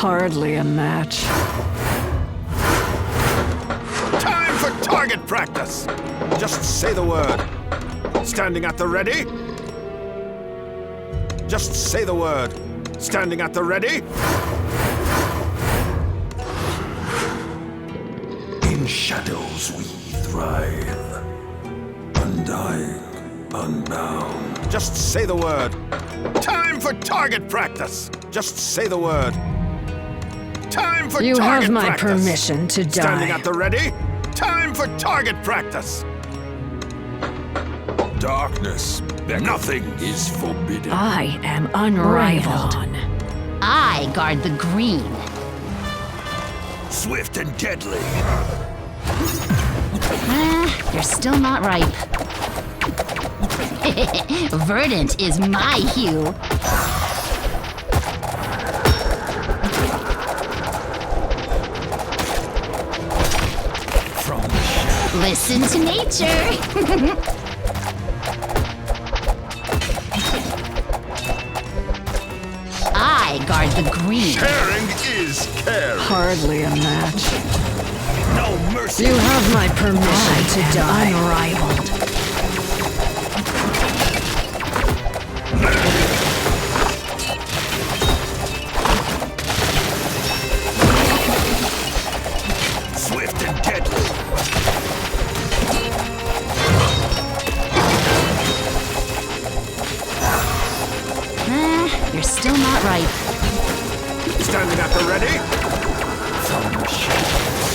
Hardly a match. Time for target practice! Just say the word. Standing at the ready? Just say the word. Standing at the ready? In shadows we thrive. Undying, unbound. Just say the word. Time for target practice! Just say the word. Time for You target have my practice! permission to Standing die. at the ready? Time for target practice! Darkness. Nothing is forbidden. I am unrivaled. I guard the green. Swift and deadly. You're still not ripe. Verdant is my hue. From the shadows. Listen to nature. I guard the green. Caring is caring. Hardly a match. No mercy. You have my permission to die. Unrivaled. Swift and deadly. You're still not ripe. Standing at the ready? From the shadows.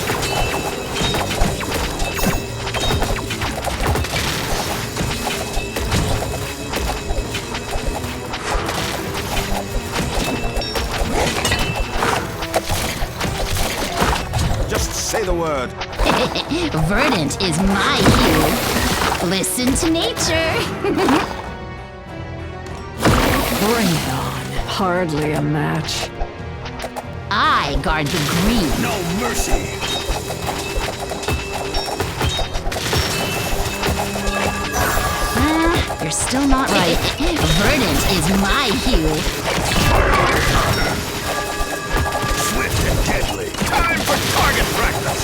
Just say the word. Verdant is my hue. Listen to nature. Bring it on. Hardly a match. I guard the green. No mercy. You're still not ripe. Verdant is my hue. Swift and deadly. Time for target practice.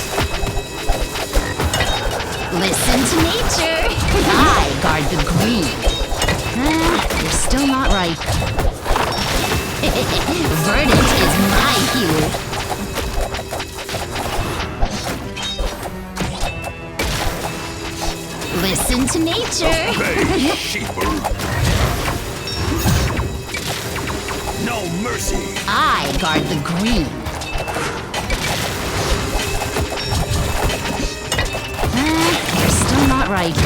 Listen to nature. I guard the green. You're still not ripe. Verdant is my hue. Listen to nature. Bay sheeper. No mercy. I guard the green. You're still not ripe.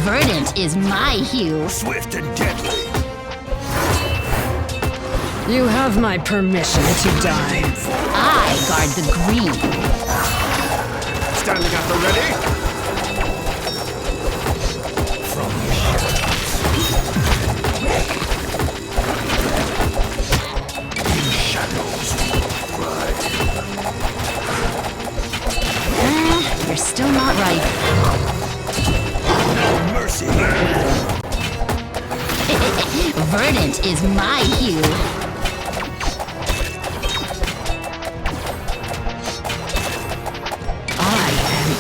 Verdant is my hue. Swift and deadly. You have my permission to die. I guard the green. Standing at the ready? From the shadows. In shadows we thrive. You're still not ripe. No mercy. Verdant is my hue.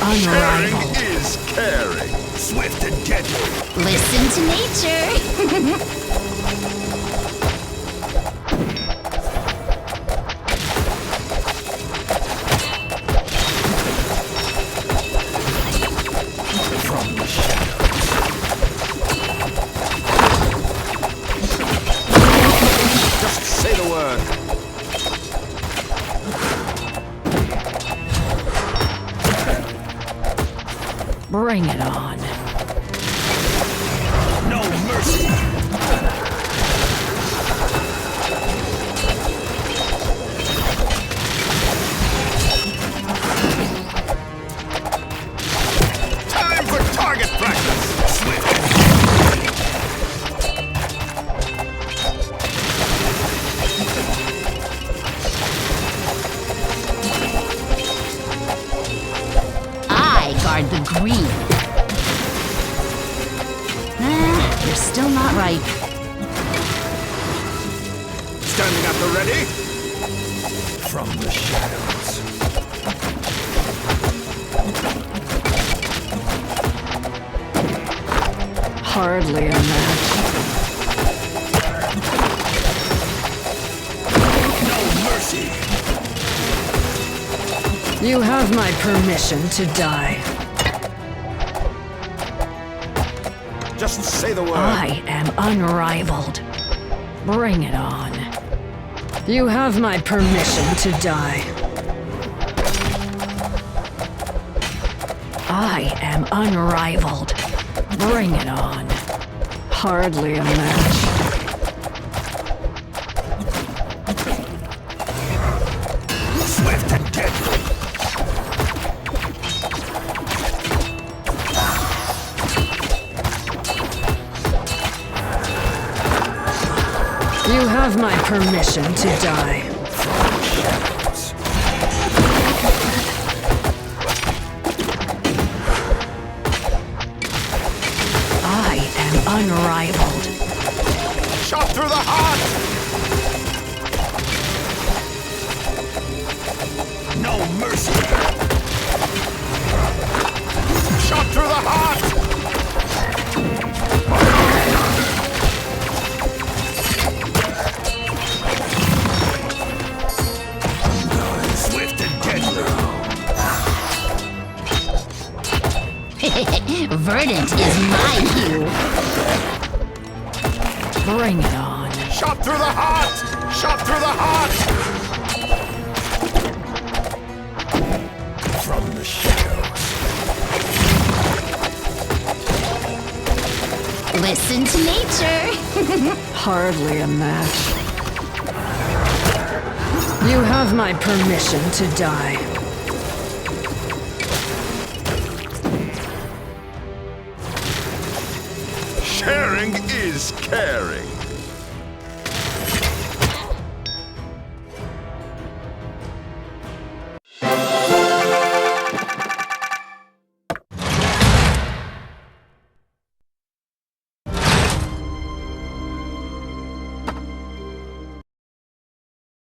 Unrivaled. Caring is caring. Swift and deadly. Listen to nature. From the shadows. Just say the word. Bring it on. No mercy. Time for target practice. Swift. I guard the green. You're still not ripe. Ready? From the shadows. Hardly a match. No mercy. You have my permission to die. Just say the word. I am unrivaled. Bring it on. You have my permission to die. I am unrivaled. Bring it on. Hardly a match. Swift and deadly. You have my permission to die. I am unrivaled. Shot through the heart. No mercy. Shot through the heart. Swift and deadly. Verdant is my cue. Bring it on. Shot through the heart. Shot through the heart. From the shadows. Listen to nature. Hardly a match. You have my permission to die. Sharing is caring.